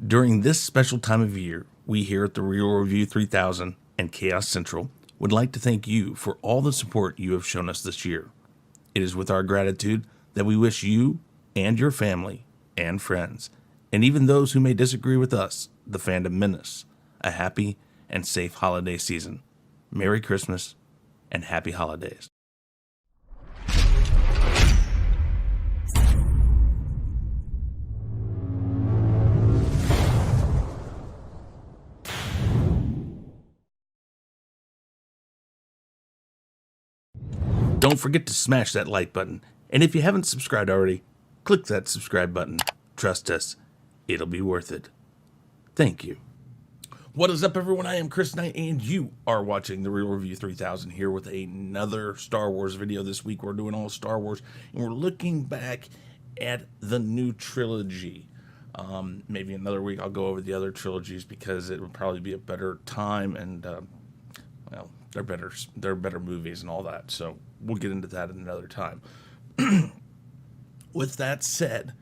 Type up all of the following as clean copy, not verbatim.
During this special time of year, we here at the Real Review 3000 and Chaos Central would like to thank you for all the support you have shown us this year. It is with our gratitude that we wish you and your family and friends, and even those who may disagree with us, the fandom menace, a happy and safe holiday season. Merry Christmas and happy holidays. Don't forget to smash that like button, and if you haven't subscribed already, click that subscribe button. Trust us, it'll be worth it. Thank you. What is up, everyone? I am Chris Knight, and you are watching the Real Review 3000 here with another Star Wars video. This week we're doing all Star Wars, and we're looking back at the new trilogy. Maybe another week I'll go over the other trilogies because it would probably be a better time, and well, they're better movies and all that. So we'll get into that at another time. With that said,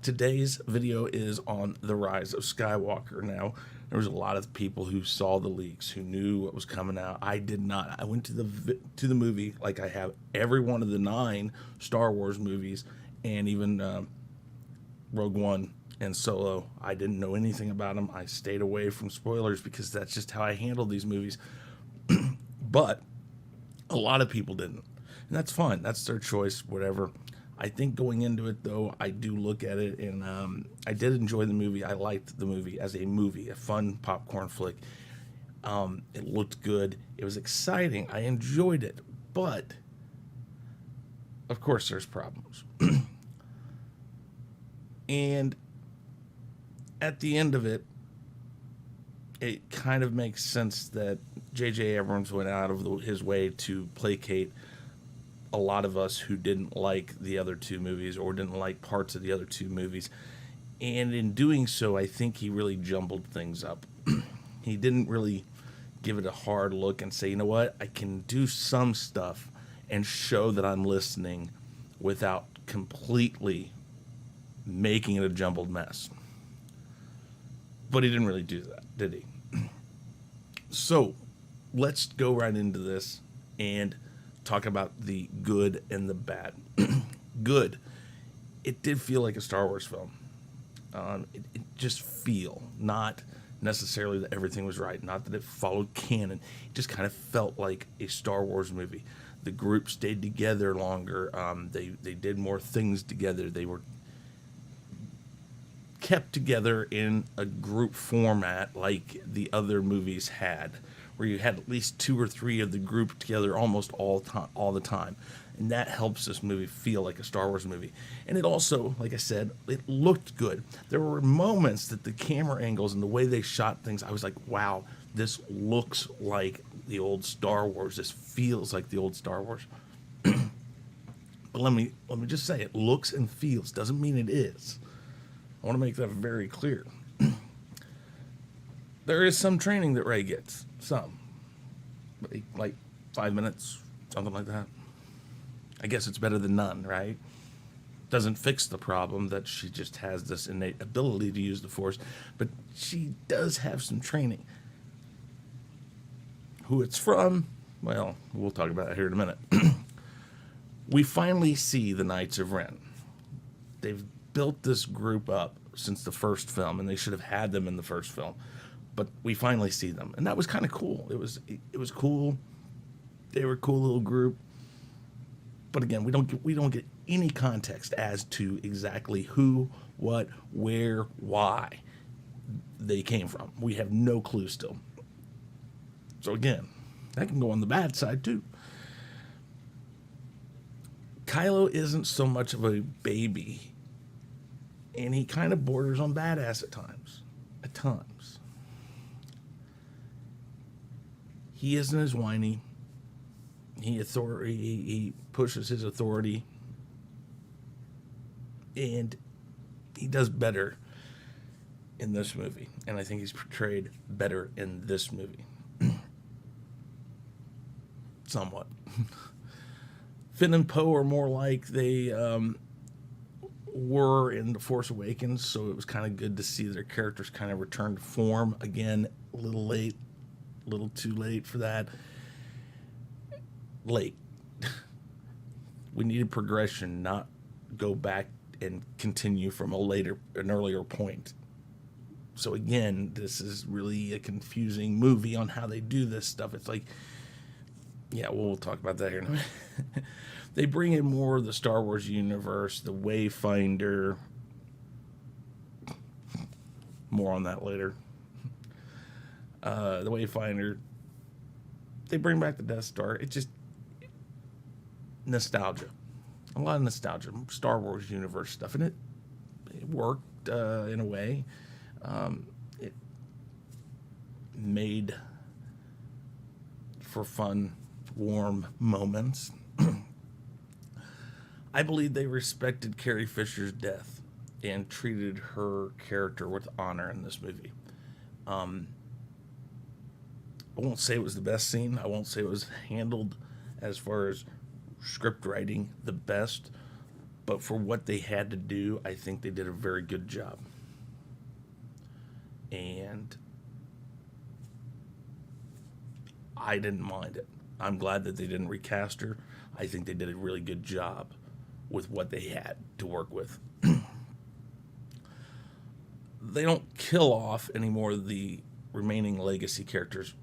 today's video is on the Rise of Skywalker. Now, there was a lot of people who saw the leaks, who knew what was coming out. I did not. I went to the movie like I have every one of the 9 Star Wars movies, and even Rogue One and Solo. I didn't know anything about them. I stayed away from spoilers because that's just how I handle these movies. But a lot of people didn't, and that's fine. That's their choice, whatever. I think going into it, though, I do look at it, and I did enjoy the movie. I liked the movie as a movie, a fun popcorn flick. It looked good. It was exciting. I enjoyed it, but of course there's problems. And at the end of it, it kind of makes sense that J.J. Abrams went out of his way to placate a lot of us who didn't like the other 2 movies or didn't like parts of the other 2 movies. And in doing so, I think he really jumbled things up. He didn't really give it a hard look and say, you know what, I can do some stuff and show that I'm listening without completely making it a jumbled mess. But he didn't really do that, did he? So let's go right into this and talk about the good and the bad. Good. It did feel like a Star Wars film. It just feel, not necessarily that everything was right, not that it followed canon. It just kind of felt like a Star Wars movie. The group stayed together longer. They did more things together. They were kept together in a group format like the other movies had, where you had at least 2 or 3 of the group together almost all the time. And that helps this movie feel like a Star Wars movie. And it also, like I said, it looked good. There were moments that the camera angles and the way they shot things, I was like, wow, this looks like the old Star Wars. This feels like the old Star Wars. But let me just say, it looks and feels. Doesn't mean it is. I want to make that very clear. There is some training that Rey gets. Some. Like 5 minutes, something like that. I guess it's better than none, right? Doesn't fix the problem that she just has this innate ability to use the Force, but she does have some training. Who it's from, well, we'll talk about it here in a minute. We finally see the Knights of Ren. They've built this group up since the first film, and they should have had them in the first film, but we finally see them, and that was kind of cool. It was cool. They were a cool little group, but again, we don't get any context as to exactly who, what, where, why they came from. We have no clue still. So again, that can go on the bad side too. Kylo isn't so much of a baby, and he kind of borders on badass at times. At times. He isn't as whiny. He pushes his authority, and he does better in this movie. And I think he's portrayed better in this movie. Somewhat. Finn and Poe are more like they were in The Force Awakens, so it was kind of good to see their characters kind of return to form again. A little late, a little too late for that. Late. We needed progression, not go back and continue from an earlier point. So again, this is really a confusing movie on how they do this stuff. It's like, yeah, we'll talk about that here in a minute. They bring in more of the Star Wars universe, the Wayfinder. More on that later. The Wayfinder. They bring back the Death Star. It just nostalgia. A lot of nostalgia. Star Wars universe stuff. And it worked in a way. It made for fun, warm moments. I believe they respected Carrie Fisher's death and treated her character with honor in this movie. I won't say it was the best scene. I won't say it was handled as far as script writing the best. But for what they had to do, I think they did a very good job. And I didn't mind it. I'm glad that they didn't recast her. I think they did a really good job with what they had to work with. They don't kill off any more of the remaining legacy characters,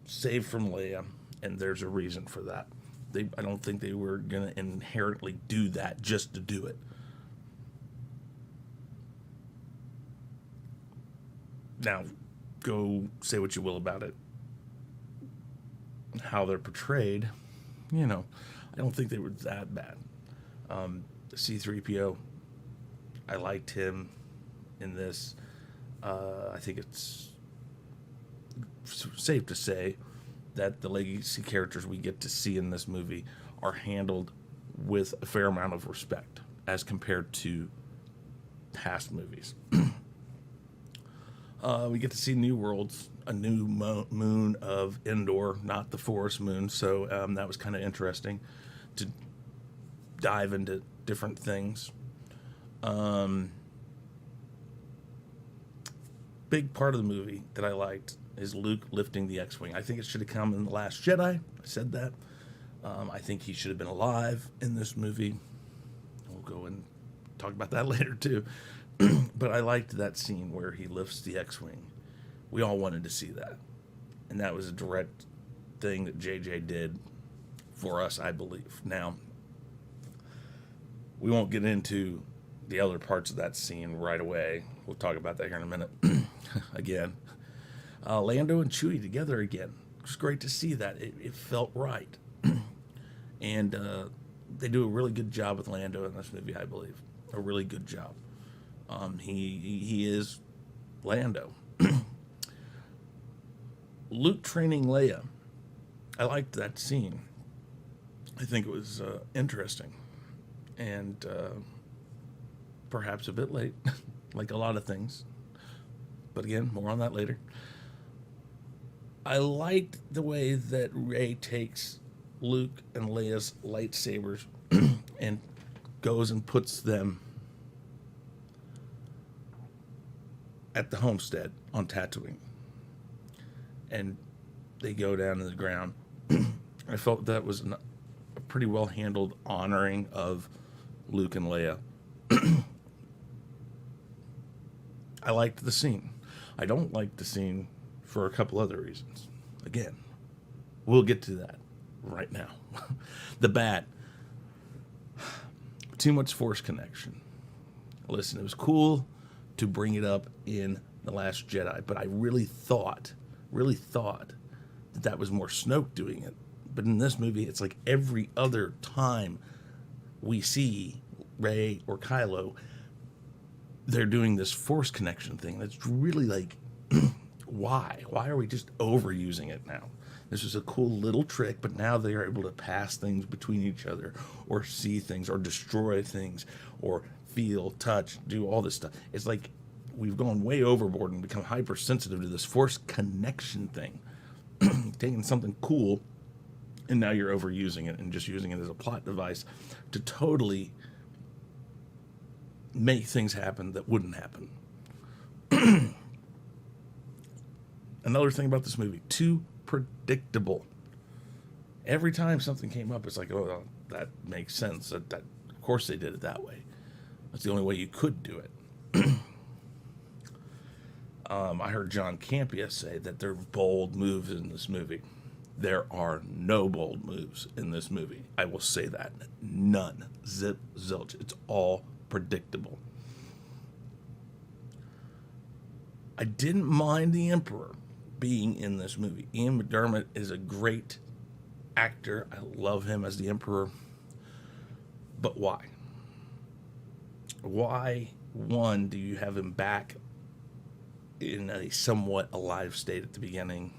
save from Leia, and there's a reason for that. I don't think they were going to inherently do that just to do it. Now, go say what you will about it. How they're portrayed, I don't think they were that bad. C-3PO, I liked him in this. I think it's safe to say that the legacy characters we get to see in this movie are handled with a fair amount of respect as compared to past movies. We get to see new worlds, a new moon of Endor, not the Forest moon, so that was kind of interesting to dive into different things. Big part of the movie that I liked is Luke lifting the X-Wing. I think it should have come in The Last Jedi. I said that. I think he should have been alive in this movie. We'll go and talk about that later too. But I liked that scene where he lifts the X-Wing. We all wanted to see that. And that was a direct thing that JJ did for us, I believe. Now, we won't get into the other parts of that scene right away. We'll talk about that here in a minute. Again. Lando and Chewie together again. It was great to see that. It felt right. And they do a really good job with Lando in this movie, I believe. A really good job. He is Lando. Luke training Leia. I liked that scene. I think it was interesting. And perhaps a bit late, like a lot of things. But again, more on that later. I liked the way that Rey takes Luke and Leia's lightsabers and goes and puts them at the homestead on Tatooine. And they go down to the ground. I felt that was a pretty well handled honoring of Luke and Leia. I liked the scene. I don't like the scene for a couple other reasons. Again, we'll get to that right now. The bad. Too much Force connection. Listen, it was cool to bring it up in The Last Jedi, but I really thought that was more Snoke doing it. But in this movie, it's like every other time we see Rey or Kylo, they're doing this Force connection thing. That's really like, why? Why are we just overusing it now? This is a cool little trick, but now they are able to pass things between each other or see things or destroy things or feel, touch, do all this stuff. It's like we've gone way overboard and become hypersensitive to this Force connection thing. Taking something cool, and now you're overusing it and just using it as a plot device to totally make things happen that wouldn't happen. Another thing about this movie, too predictable. Every time something came up, it's like, oh, well, that makes sense. That of course they did it that way. That's the only way you could do it. I heard John Campea say that there are bold moves in this movie. There are no bold moves in this movie. I will say that. None. Zip, zilch. It's all predictable. I didn't mind the Emperor being in this movie. Ian McDiarmid is a great actor. I love him as the Emperor. But why? Why, one, do you have him back in a somewhat alive state at the beginning?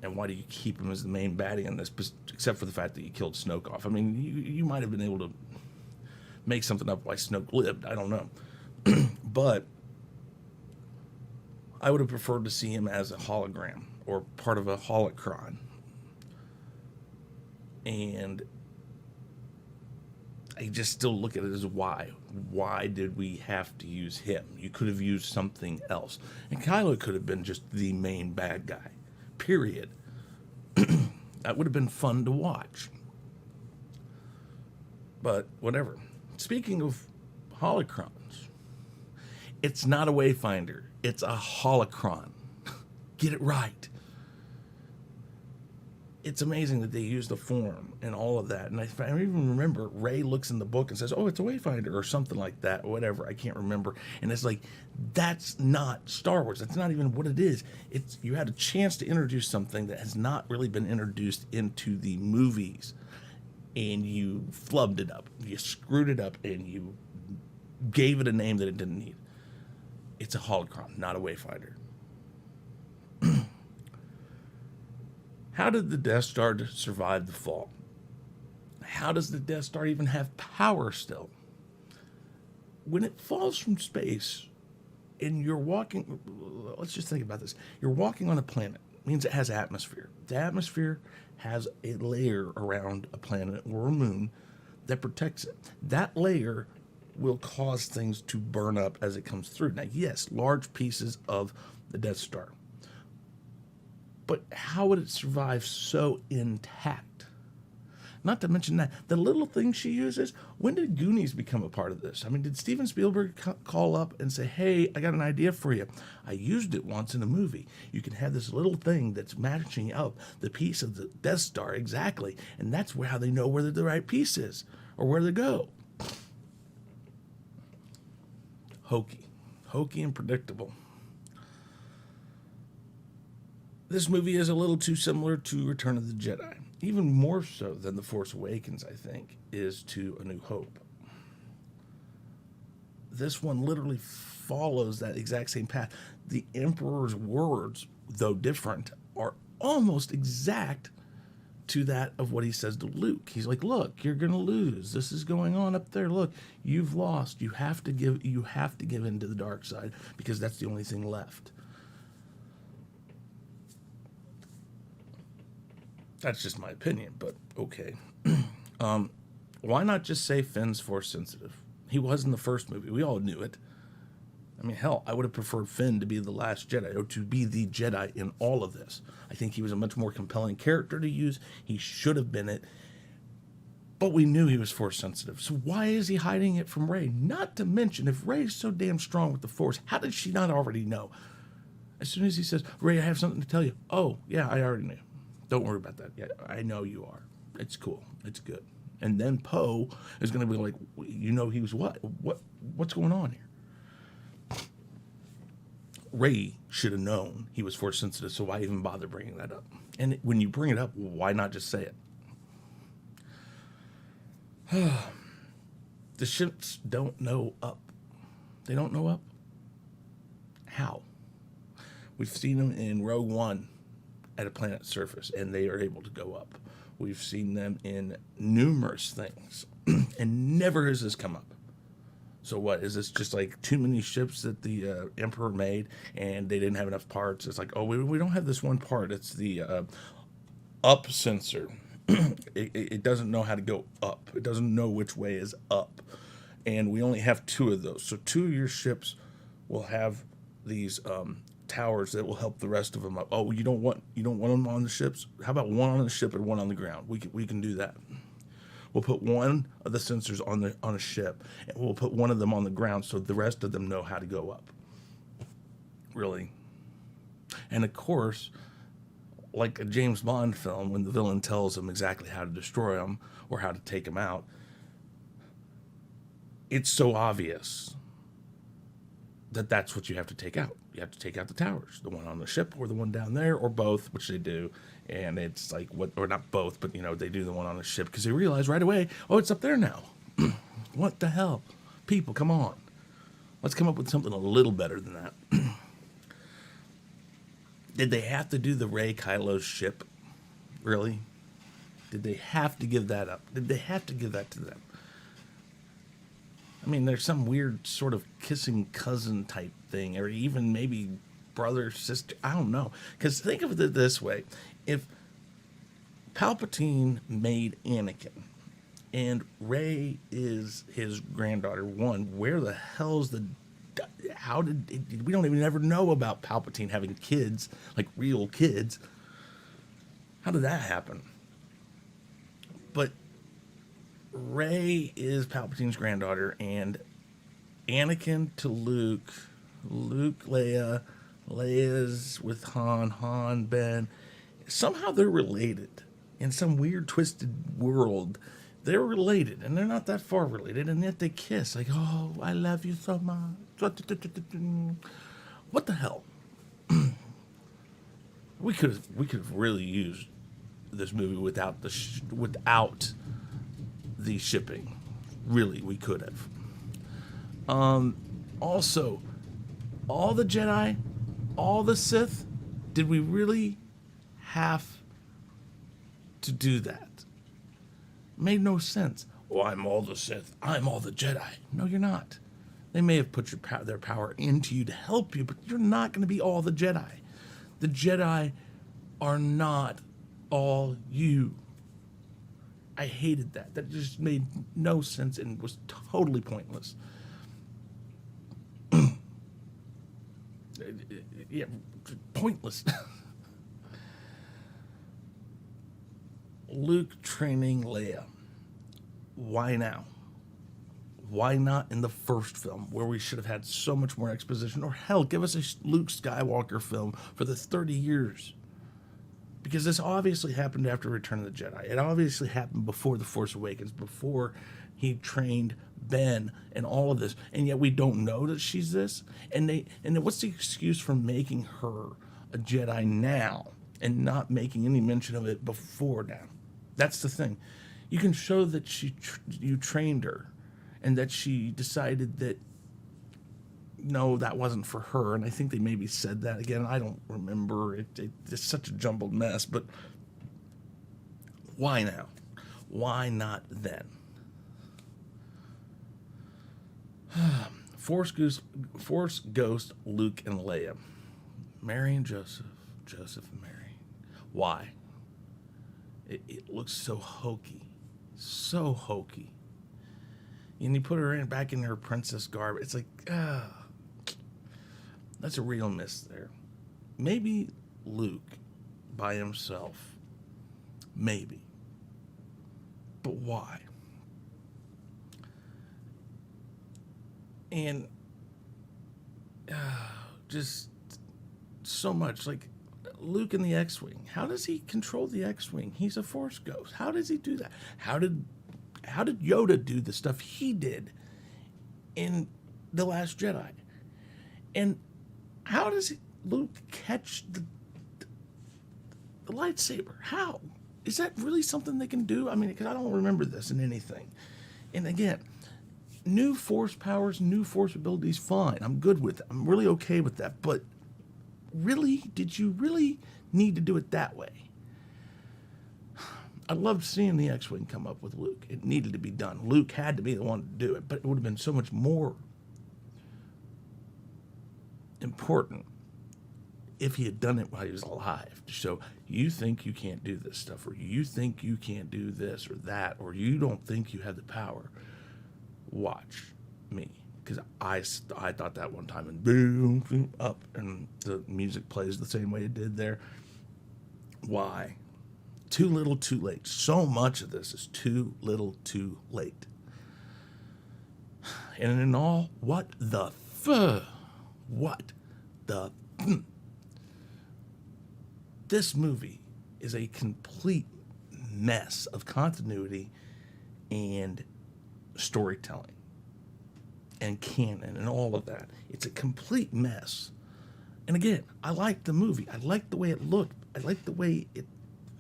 And why do you keep him as the main baddie in this, except for the fact that you killed Snoke off? I mean, you might have been able to make something up why Snoke lived. I don't know. But I would have preferred to see him as a hologram or part of a holocron. And I just still look at it as why. Why did we have to use him? You could have used something else. And Kylo could have been just the main bad guy. Period. That would have been fun to watch. But whatever. Speaking of holocrons, it's not a Wayfinder. It's a holocron. Get it right. It's amazing that they use the form and all of that. And I even remember Rey looks in the book and says, oh, it's a Wayfinder or something like that, or whatever. I can't remember. And it's like, that's not Star Wars. That's not even what it is. It's, you had a chance to introduce something that has not really been introduced into the movies. And you flubbed it up. You screwed it up and you gave it a name that it didn't need. It's a holocron, not a Wayfinder. How did the Death Star survive the fall? How does the Death Star even have power still? When it falls from space and you're walking, let's just think about this. You're walking on a planet. It means it has atmosphere. The atmosphere has a layer around a planet or a moon that protects it. That layer will cause things to burn up as it comes through. Now, yes, large pieces of the Death Star. But how would it survive so intact? Not to mention that, the little things she uses, when did Goonies become a part of this? I mean, did Steven Spielberg call up and say, hey, I got an idea for you. I used it once in a movie. You can have this little thing that's matching up the piece of the Death Star exactly, and that's how they know where the right piece is or where to go. Hokey and predictable. This movie is a little too similar to Return of the Jedi. Even more so than The Force Awakens, I think, is to A New Hope. This one literally follows that exact same path. The Emperor's words, though different, are almost exact to that of what he says to Luke. He's like, look, you're going to lose. This is going on up there. Look, you've lost. You have to give in to the dark side because that's the only thing left. That's just my opinion, but okay. Why not just say Finn's Force sensitive? He was in the first movie. We all knew it. I mean, hell, I would have preferred Finn to be the last Jedi, or to be the Jedi in all of this. I think he was a much more compelling character to use. He should have been it. But we knew he was Force sensitive. So why is he hiding it from Rey? Not to mention, if Rey's so damn strong with the Force, how did she not already know? As soon as he says, Rey, I have something to tell you. Oh, yeah, I already knew. Don't worry about that. Yeah, I know you are. It's cool. It's good. And then Poe is going to be like, you know, he was what? What's going on here? Rey should have known he was Force sensitive, so why even bother bringing that up? And when you bring it up, why not just say it? The ships don't know up. They don't know up? How? We've seen them in Rogue One at a planet's surface, and they are able to go up. We've seen them in numerous things, and never has this come up. So what, is this just like too many ships that the Emperor made, and they didn't have enough parts? It's like, oh, we don't have this one part. It's the up sensor. It doesn't know how to go up. It doesn't know which way is up. and we only have 2 of those. So 2 of your ships will have these towers that will help the rest of them up. Oh, you don't want them on the ships? How about 1 on the ship and 1 on the ground? We can do that. We'll put 1 of the sensors on a ship, and we'll put 1 of them on the ground so the rest of them know how to go up. Really. And of course, like a James Bond film, when the villain tells them exactly how to destroy them or how to take them out, it's so obvious that that's what you have to take out. You have to take out the towers, the one on the ship or the one down there, or both, which they do. And it's like, or not both, but they do the one on the ship because they realize right away, oh, it's up there now. What the hell? People, come on. Let's come up with something a little better than that. Did they have to do the Rey Kylo's ship? Really? Did they have to give that up? Did they have to give that to them? I mean, there's some weird sort of kissing cousin type thing, or even maybe brother, sister. I don't know. Because think of it this way. If Palpatine made Anakin and Rey is his granddaughter, where the hell's the... we don't even ever know about Palpatine having kids, like real kids. How did that happen? But Rey is Palpatine's granddaughter, and Anakin to Luke, Leia, Leia's with Han, Ben. Somehow they're related. In some weird, twisted world, they're related, and they're not that far related, and yet they kiss. Like, oh, I love you so much. What the hell? We could have really used this movie without the shipping. Really, we could have. Also, all the Jedi, all the Sith, did we really have to do that? Made no sense. Oh, I'm all the Sith. I'm all the Jedi. No, you're not. They may have put their power into you to help you, but you're not going to be all the Jedi. The Jedi are not all you. I hated that. That just made no sense and was totally pointless. Yeah, pointless. Luke training Leia. Why now? Why not in the first film, where we should have had so much more exposition? Or hell, give us a Luke Skywalker film for the 30 years. Because this obviously happened after Return of the Jedi. It obviously happened before The Force Awakens, before he trained Ben and all of this. And yet we don't know that she's this. And what's the excuse for making her a Jedi now and not making any mention of it before now? That's the thing. You can show that you trained her and that she decided that, no, that wasn't for her. And I think they maybe said that again. I don't remember. It's such a jumbled mess. But why now? Why not then? Force Ghost, Luke and Leia. Mary and Joseph. Joseph and Mary. Why? It looks so hokey. So hokey. And you put her back in her princess garb. It's like, that's a real miss there. Maybe Luke by himself. Maybe. But why? And just so much. Like Luke in the X-Wing. How does he control the X-Wing? He's a Force ghost. How does he do that? How did Yoda do the stuff he did in The Last Jedi? And how does Luke catch the lightsaber? How? Is that really something they can do? I mean, because I don't remember this in anything. And again, new Force powers, new Force abilities, fine. I'm good with it. I'm really okay with that. But really, did you really need to do it that way? I loved seeing the X-Wing come up with Luke. It needed to be done. Luke had to be the one to do it, but it would have been so much more important if he had done it while he was alive, to show you think you can't do this stuff, or you think you can't do this or that, or you don't think you have the power. watch me, because I thought that one time, and boom, boom, up, and the music plays the same way it did there. Why? Too little, too late. So much of this is too little, too late. And in all, what the this movie is a complete mess of continuity and storytelling and canon and all of that. It's a complete mess. And again, I liked the movie. I liked the way it looked. I liked the way it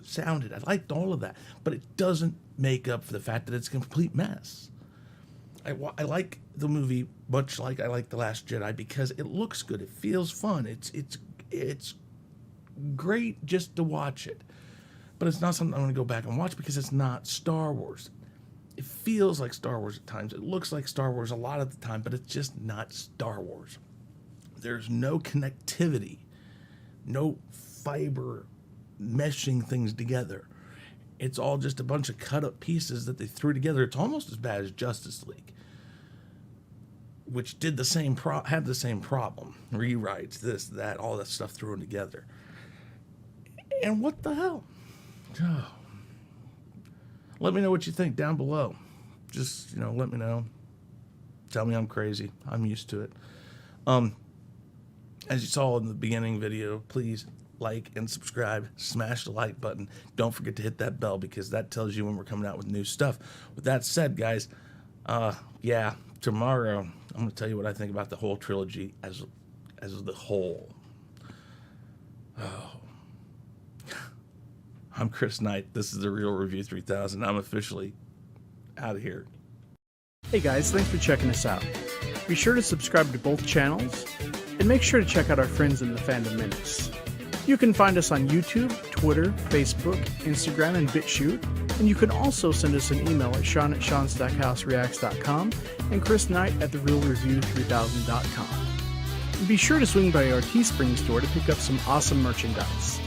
sounded. I liked all of that. But it doesn't make up for the fact that it's a complete mess. I like the movie much like I like The Last Jedi because it looks good. It feels fun. It's great just to watch it. But it's not something I'm going to go back and watch because it's not Star Wars. It feels like Star Wars at times. It looks like Star Wars a lot of the time, but it's just not Star Wars. There's no connectivity, no fiber meshing things together. It's all just a bunch of cut up pieces that they threw together. It's almost as bad as Justice League, which did the same had the same problem. Rewrites, this, that, all that stuff thrown together. And what the hell? Oh. Let me know what you think down below. Just, let me know. Tell me I'm crazy. I'm used to it. As you saw in the beginning video, please like and subscribe. Smash the like button. Don't forget to hit that bell because that tells you when we're coming out with new stuff. With that said, guys, tomorrow I'm going to tell you what I think about the whole trilogy as the whole. Oh. I'm Chris Knight. This is The Real Review 3000. I'm officially out of here. Hey guys, thanks for checking us out. Be sure to subscribe to both channels, and make sure to check out our friends in the Fandom Minutes. You can find us on YouTube, Twitter, Facebook, Instagram, and BitChute, and you can also send us an email at Sean@SeanStackhouseReacts.com and chrisknight@TheRealReview3000.com. And be sure to swing by our Teespring store to pick up some awesome merchandise.